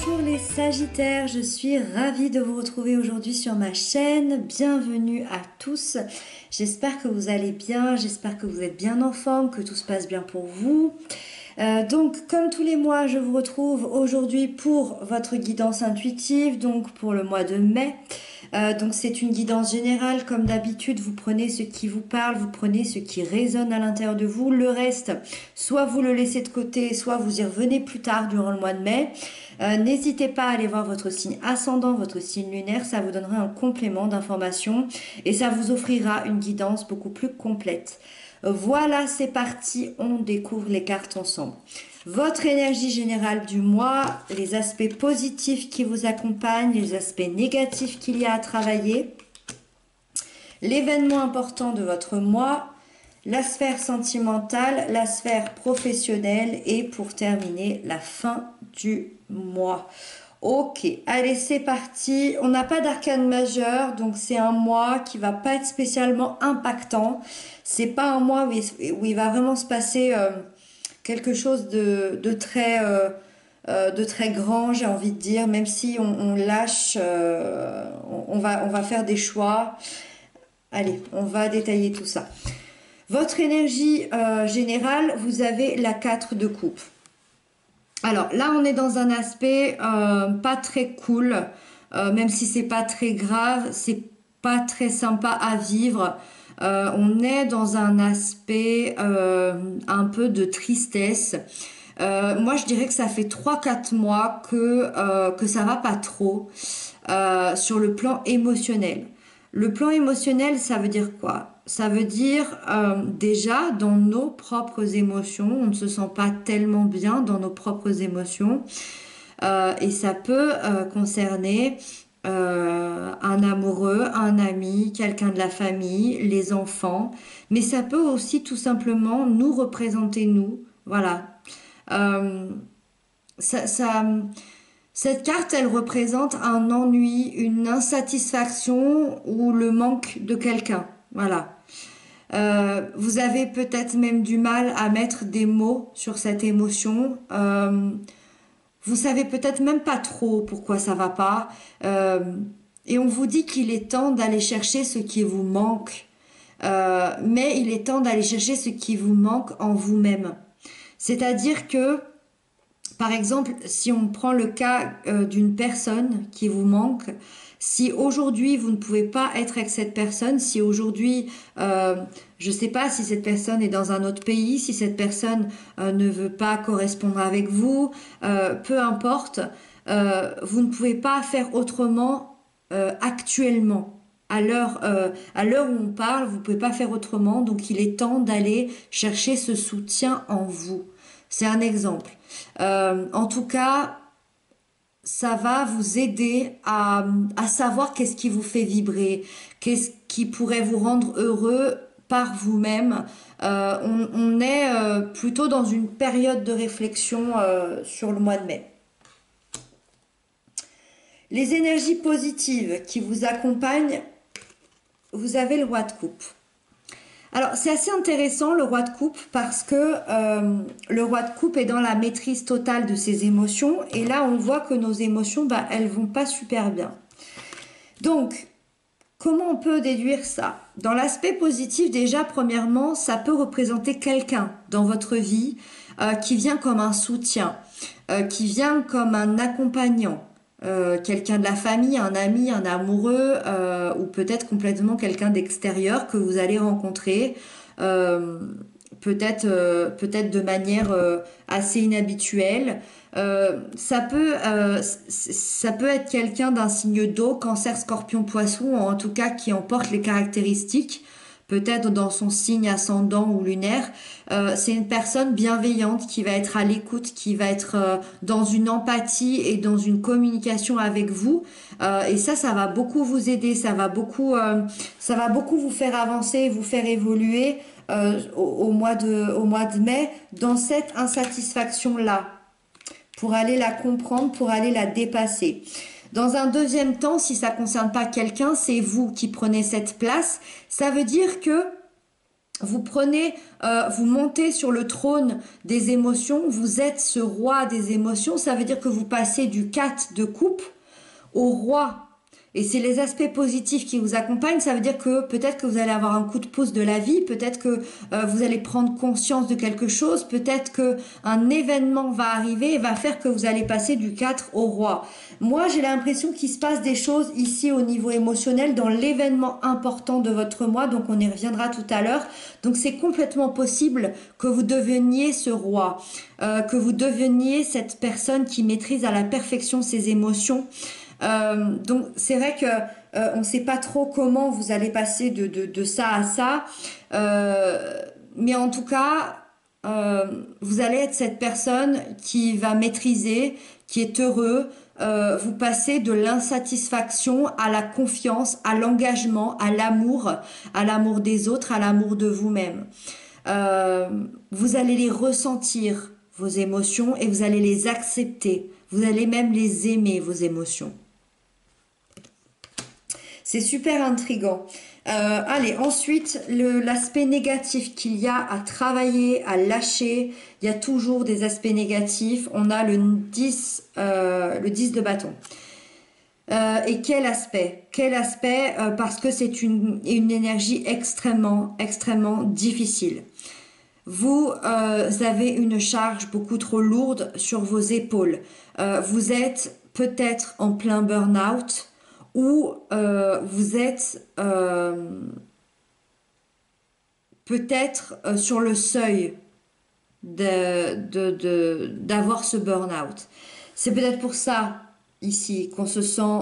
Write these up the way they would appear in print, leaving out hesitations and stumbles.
Bonjour les Sagittaires, je suis ravie de vous retrouver aujourd'hui sur ma chaîne. Bienvenue à tous. J'espère que vous allez bien, j'espère que vous êtes bien en forme, que tout se passe bien pour vous. Donc comme tous les mois, je vous retrouve aujourd'hui pour votre guidance intuitive, donc pour le mois de mai. Donc c'est une guidance générale, comme d'habitude, vous prenez ce qui vous parle, vous prenez ce qui résonne à l'intérieur de vous. Le reste, soit vous le laissez de côté, soit vous y revenez plus tard durant le mois de mai. N'hésitez pas à aller voir votre signe ascendant, votre signe lunaire, ça vous donnera un complément d'information et ça vous offrira une guidance beaucoup plus complète. Voilà, c'est parti, on découvre les cartes ensemble. Votre énergie générale du mois, les aspects positifs qui vous accompagnent, les aspects négatifs qu'il y a à travailler, l'événement important de votre mois, la sphère sentimentale, la sphère professionnelle et pour terminer, la fin du mois. Ok, allez, c'est parti. On n'a pas d'arcane majeur, donc c'est un mois qui va pas être spécialement impactant. C'est pas un mois où il va vraiment se passer quelque chose de très grand, j'ai envie de dire, même si on lâche, on va faire des choix. Allez, on va détailler tout ça. Votre énergie générale, vous avez la 4 de coupe. Alors là, on est dans un aspect pas très cool, même si c'est pas très grave, c'est pas très sympa à vivre. On est dans un aspect un peu de tristesse. Moi, je dirais que ça fait 3-4 mois que ça va pas trop sur le plan émotionnel. Le plan émotionnel, ça veut dire quoi? Ça veut dire déjà dans nos propres émotions, on ne se sent pas tellement bien dans nos propres émotions et ça peut concerner un amoureux, un ami, quelqu'un de la famille, les enfants, mais ça peut aussi tout simplement nous représenter nous, voilà. Euh, ça, ça, Cette carte, elle représente un ennui, une insatisfaction ou le manque de quelqu'un. Voilà. Vous avez peut-être même du mal à mettre des mots sur cette émotion. Vous savez peut-être même pas trop pourquoi ça va pas. Et on vous dit qu'il est temps d'aller chercher ce qui vous manque. Mais il est temps d'aller chercher ce qui vous manque en vous-même. C'est-à-dire que par exemple, si on prend le cas d'une personne qui vous manque, si aujourd'hui vous ne pouvez pas être avec cette personne, si aujourd'hui, je ne sais pas si cette personne est dans un autre pays, si cette personne ne veut pas correspondre avec vous, peu importe, vous ne pouvez pas faire autrement actuellement. À l'heure où on parle, vous ne pouvez pas faire autrement, donc il est temps d'aller chercher ce soutien en vous. C'est un exemple. En tout cas, ça va vous aider à savoir qu'est-ce qui vous fait vibrer, qu'est-ce qui pourrait vous rendre heureux par vous-même. On est plutôt dans une période de réflexion sur le mois de mai. Les énergies positives qui vous accompagnent, vous avez le roi de coupe. Alors, c'est assez intéressant le roi de coupe parce que le roi de coupe est dans la maîtrise totale de ses émotions et là, on voit que nos émotions, elles vont pas super bien. Donc, comment on peut déduire ça? Dans l'aspect positif, déjà, premièrement, ça peut représenter quelqu'un dans votre vie qui vient comme un soutien, qui vient comme un accompagnant. Quelqu'un de la famille, un ami, un amoureux ou peut-être complètement quelqu'un d'extérieur que vous allez rencontrer peut-être de manière assez inhabituelle. Ça peut être quelqu'un d'un signe d'eau, cancer, scorpion, poisson, ou en tout cas qui emporte les caractéristiques peut-être dans son signe ascendant ou lunaire. C'est une personne bienveillante qui va être à l'écoute, qui va être dans une empathie et dans une communication avec vous. Et ça va beaucoup vous aider, ça va beaucoup vous faire avancer, vous faire évoluer au mois de mai dans cette insatisfaction-là, pour aller la comprendre, pour aller la dépasser. Dans un deuxième temps, si ça ne concerne pas quelqu'un, c'est vous qui prenez cette place. Ça veut dire que vous prenez, vous montez sur le trône des émotions, vous êtes ce roi des émotions, ça veut dire que vous passez du 4 de coupe au roi. Et c'est les aspects positifs qui vous accompagnent, ça veut dire que peut-être que vous allez avoir un coup de pouce de la vie, peut-être que vous allez prendre conscience de quelque chose, peut-être que un événement va arriver et va faire que vous allez passer du 4 au roi. Moi, j'ai l'impression qu'il se passe des choses ici au niveau émotionnel dans l'événement important de votre mois, donc on y reviendra tout à l'heure. Donc c'est complètement possible que vous deveniez ce roi, que vous deveniez cette personne qui maîtrise à la perfection ses émotions. Donc c'est vrai que on ne sait pas trop comment vous allez passer de ça à ça, mais en tout cas vous allez être cette personne qui va maîtriser, qui est heureux. Vous passez de l'insatisfaction à la confiance, à l'engagement, à l'amour des autres, à l'amour de vous-même. Vous allez les ressentir, vos émotions, et vous allez les accepter. Vous allez même les aimer, vos émotions. C'est super intriguant. Allez, ensuite, l'aspect négatif qu'il y a à travailler, à lâcher. Il y a toujours des aspects négatifs. On a le 10 de bâton. Et quel aspect? Quel aspect? Parce que c'est une énergie extrêmement, extrêmement difficile. Vous avez une charge beaucoup trop lourde sur vos épaules. Vous êtes peut-être en plein burn-out ou vous êtes peut-être sur le seuil d'avoir ce burn-out. C'est peut-être pour ça ici qu'on se sent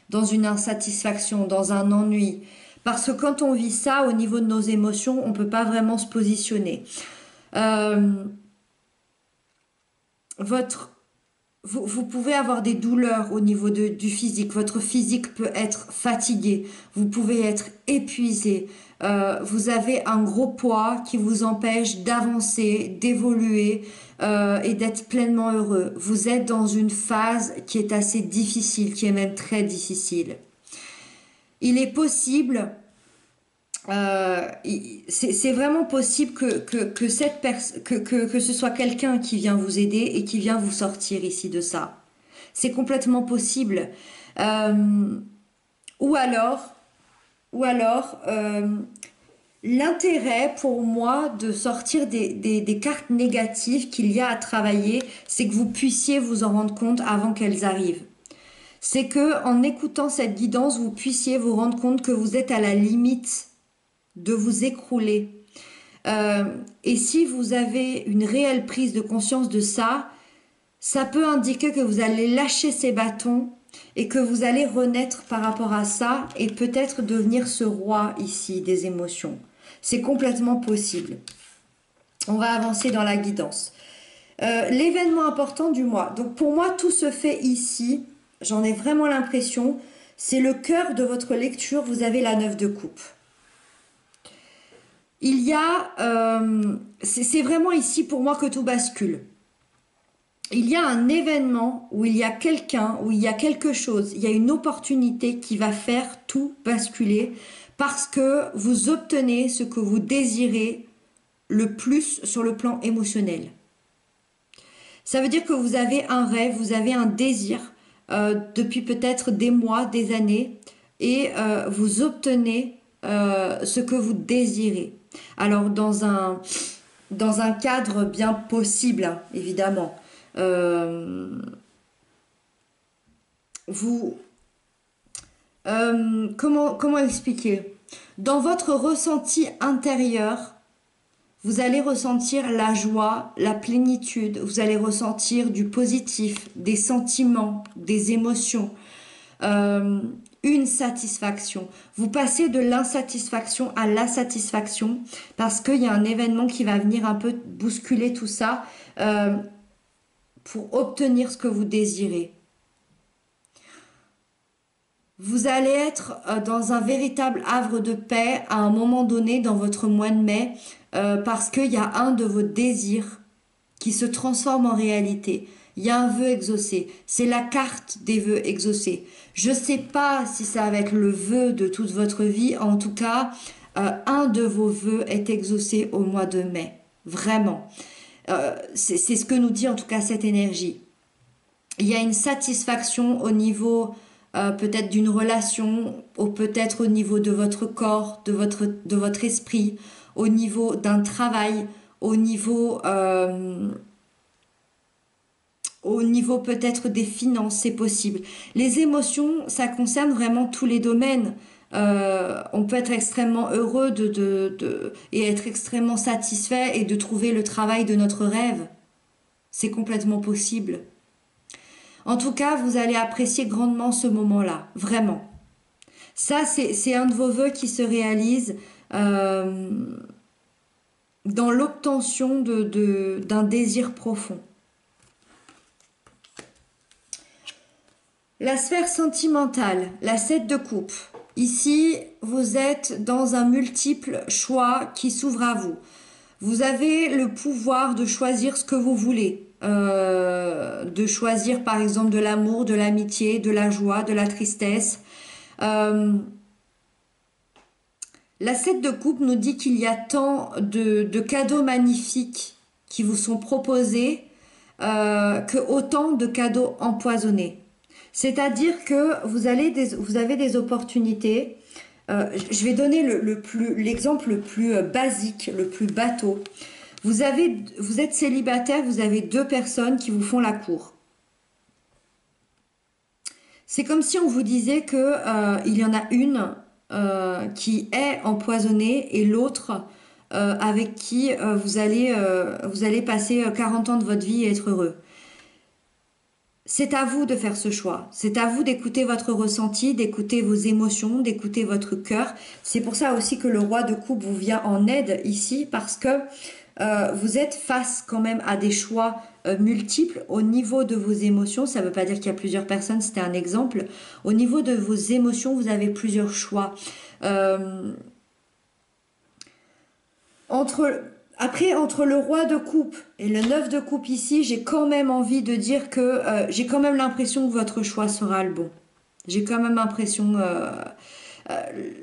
dans une insatisfaction, dans un ennui. Parce que quand on vit ça au niveau de nos émotions, on ne peut pas vraiment se positionner. Vous pouvez avoir des douleurs au niveau du physique. Votre physique peut être fatigué. Vous pouvez être épuisé. Vous avez un gros poids qui vous empêche d'avancer, d'évoluer et d'être pleinement heureux. Vous êtes dans une phase qui est assez difficile, qui est même très difficile. Il est possible, c'est vraiment possible que ce soit quelqu'un qui vient vous aider et qui vient vous sortir ici de ça. C'est complètement possible. Euh, ou alors, l'intérêt pour moi de sortir des cartes négatives qu'il y a à travailler, c'est que vous puissiez vous en rendre compte avant qu'elles arrivent. C'est que en écoutant cette guidance, vous puissiez vous rendre compte que vous êtes à la limite de vous écrouler. Et si vous avez une réelle prise de conscience de ça, ça peut indiquer que vous allez lâcher ces bâtons et que vous allez renaître par rapport à ça et peut-être devenir ce roi ici des émotions. C'est complètement possible. On va avancer dans la guidance. L'événement important du mois. Donc pour moi, tout se fait ici. J'en ai vraiment l'impression. C'est le cœur de votre lecture. Vous avez la 9 de coupe. Il y a... c'est vraiment ici pour moi que tout bascule. Il y a un événement où il y a quelqu'un, où il y a quelque chose, il y a une opportunité qui va faire tout basculer parce que vous obtenez ce que vous désirez le plus sur le plan émotionnel. Ça veut dire que vous avez un rêve, vous avez un désir depuis peut-être des mois, des années, et vous obtenez ce que vous désirez. Alors dans un cadre bien possible, hein, évidemment. Comment expliquer? Dans votre ressenti intérieur, vous allez ressentir la joie, la plénitude, vous allez ressentir du positif, des sentiments, des émotions, une satisfaction. Vous passez de l'insatisfaction à la satisfaction parce qu'il y a un événement qui va venir un peu bousculer tout ça pour obtenir ce que vous désirez. Vous allez être dans un véritable havre de paix à un moment donné dans votre mois de mai parce qu'il y a un de vos désirs qui se transforme en réalité. Il y a un vœu exaucé. C'est la carte des vœux exaucés. Je ne sais pas si ça va être le vœu de toute votre vie. En tout cas, un de vos vœux est exaucé au mois de mai. Vraiment. C'est ce que nous dit en tout cas cette énergie. Il y a une satisfaction au niveau peut-être d'une relation, ou peut-être au niveau de votre corps, de votre esprit, au niveau d'un travail, au niveau peut-être des finances, c'est possible. Les émotions, ça concerne vraiment tous les domaines. On peut être extrêmement heureux et être extrêmement satisfait et de trouver le travail de notre rêve. C'est complètement possible. En tout cas, vous allez apprécier grandement ce moment-là, vraiment. Ça, c'est un de vos vœux qui se réalise dans l'obtention d'un désir profond. La sphère sentimentale, la 7 de coupe. Ici, vous êtes dans un multiple choix qui s'ouvre à vous. Vous avez le pouvoir de choisir ce que vous voulez. De choisir par exemple de l'amour, de l'amitié, de la joie, de la tristesse. La 7 de coupe nous dit qu'il y a tant de cadeaux magnifiques qui vous sont proposés que autant de cadeaux empoisonnés. C'est-à-dire que vous avez des opportunités. Je vais donner l'exemple le plus basique, le plus bateau. Vous êtes célibataire, vous avez deux personnes qui vous font la cour. C'est comme si on vous disait que il y en a une qui est empoisonnée et l'autre avec qui vous allez passer 40 ans de votre vie et être heureux. C'est à vous de faire ce choix. C'est à vous d'écouter votre ressenti, d'écouter vos émotions, d'écouter votre cœur. C'est pour ça aussi que le roi de coupe vous vient en aide ici parce que vous êtes face quand même à des choix multiples au niveau de vos émotions. Ça ne veut pas dire qu'il y a plusieurs personnes, c'était un exemple. Au niveau de vos émotions, vous avez plusieurs choix. Entre le roi de coupe et le 9 de coupe ici, j'ai quand même envie de dire que j'ai quand même l'impression que votre choix sera le bon. J'ai quand même l'impression...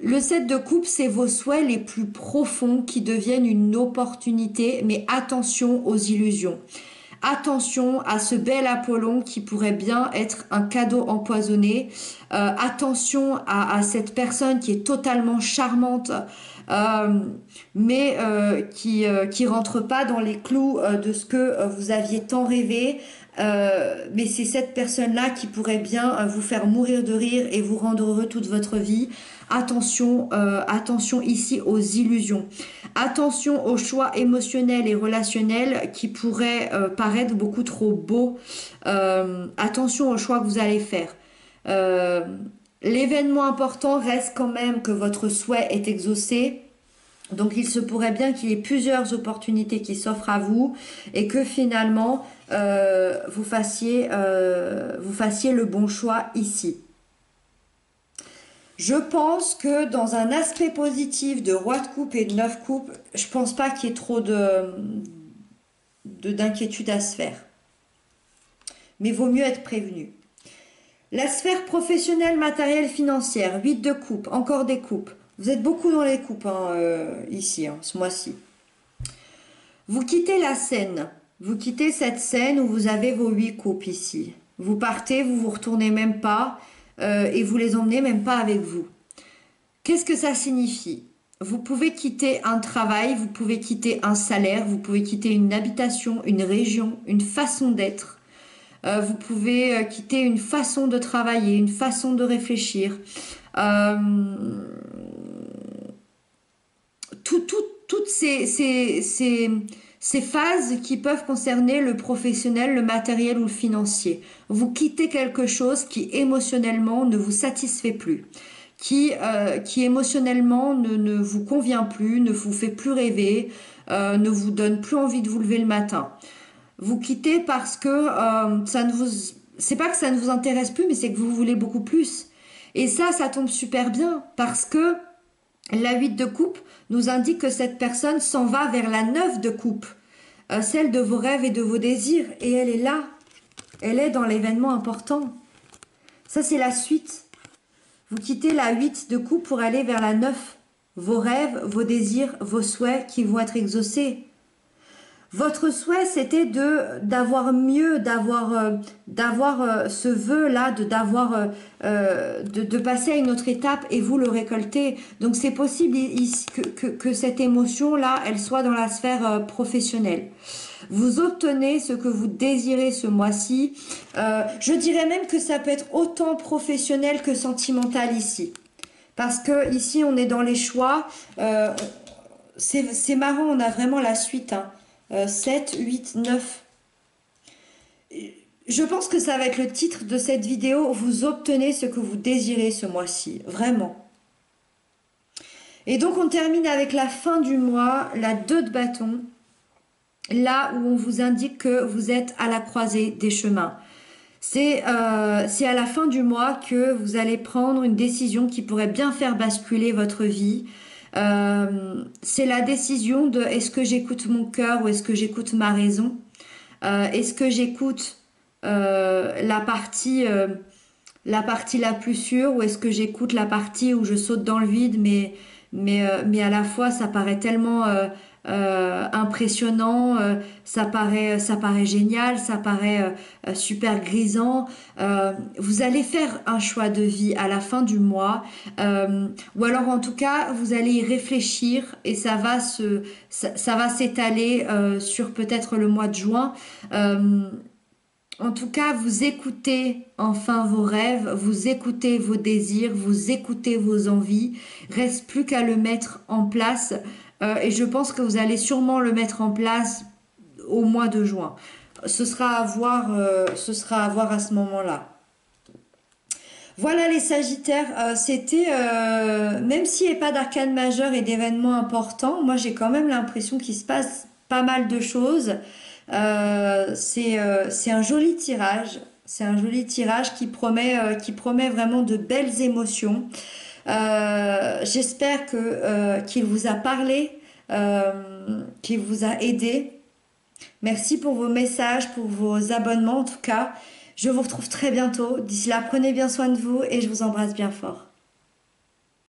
le 7 de coupe, c'est vos souhaits les plus profonds qui deviennent une opportunité, mais attention aux illusions. Attention à ce bel Apollon qui pourrait bien être un cadeau empoisonné. Attention à cette personne qui est totalement charmante, mais qui rentre pas dans les clous de ce que vous aviez tant rêvé. Mais c'est cette personne-là qui pourrait bien vous faire mourir de rire et vous rendre heureux toute votre vie. Attention ici aux illusions. Attention aux choix émotionnels et relationnels qui pourraient paraître beaucoup trop beaux. Attention aux choix que vous allez faire. L'événement important reste quand même que votre souhait est exaucé. Donc il se pourrait bien qu'il y ait plusieurs opportunités qui s'offrent à vous et que finalement vous fassiez le bon choix ici. Je pense que dans un aspect positif de roi de coupe et de 9 coupes, je pense pas qu'il y ait trop d'inquiétude à se faire. Mais vaut mieux être prévenu. La sphère professionnelle, matérielle, financière, 8 de coupe, encore des coupes. Vous êtes beaucoup dans les coupes ici, ce mois-ci. Vous quittez la scène. Vous quittez cette scène où vous avez vos 8 coupes ici. Vous partez, vous vous retournez même pas et vous les emmenez même pas avec vous. Qu'est-ce que ça signifie? Vous pouvez quitter un travail, vous pouvez quitter un salaire, vous pouvez quitter une habitation, une région, une façon d'être. Vous pouvez quitter une façon de travailler, une façon de réfléchir. Toutes ces phases qui peuvent concerner le professionnel, le matériel ou le financier. Vous quittez quelque chose qui émotionnellement ne vous satisfait plus, qui émotionnellement ne vous convient plus, ne vous fait plus rêver, ne vous donne plus envie de vous lever le matin. Vous quittez parce que c'est pas que ça ne vous intéresse plus, mais c'est que vous voulez beaucoup plus. Et ça tombe super bien parce que la 8 de coupe nous indique que cette personne s'en va vers la 9 de coupe, celle de vos rêves et de vos désirs. Et elle est là. Elle est dans l'événement important. Ça, c'est la suite. Vous quittez la 8 de coupe pour aller vers la 9. vos rêves, vos désirs, vos souhaits qui vont être exaucés. Votre souhait, c'était d'avoir mieux, d'avoir ce vœu-là, de passer à une autre étape et vous le récoltez. Donc c'est possible que cette émotion-là, elle soit dans la sphère professionnelle. Vous obtenez ce que vous désirez ce mois-ci. Je dirais même que ça peut être autant professionnel que sentimental ici. Parce que ici, on est dans les choix. C'est marrant, on a vraiment la suite, hein. 7, 8, 9. Je pense que ça va être le titre de cette vidéo. Vous obtenez ce que vous désirez ce mois-ci. Vraiment. Et donc, on termine avec la fin du mois, la 2 de bâton. Là où on vous indique que vous êtes à la croisée des chemins. C'est à la fin du mois que vous allez prendre une décision qui pourrait bien faire basculer votre vie. C'est la décision de est-ce que j'écoute mon cœur ou est-ce que j'écoute ma raison. Est-ce que j'écoute la partie la plus sûre ou est-ce que j'écoute la partie où je saute dans le vide mais à la fois ça paraît tellement impressionnant, ça paraît génial, ça paraît super grisant. Vous allez faire un choix de vie à la fin du mois, ou alors en tout cas vous allez y réfléchir et ça va s'étaler sur peut-être le mois de juin. En tout cas, vous écoutez enfin vos rêves, vous écoutez vos désirs, vous écoutez vos envies. Reste plus qu'à le mettre en place. Et je pense que vous allez sûrement le mettre en place au mois de juin. Ce sera à voir à ce moment-là. Voilà les Sagittaires, c'était, même s'il n'y a pas d'arcane majeur et d'événements importants, moi j'ai quand même l'impression qu'il se passe pas mal de choses. C'est un joli tirage. C'est un joli tirage qui promet vraiment de belles émotions. J'espère qu'il vous a parlé, qu'il vous a aidé. Merci pour vos messages, pour vos abonnements en tout cas. Je vous retrouve très bientôt. D'ici là, prenez bien soin de vous et je vous embrasse bien fort.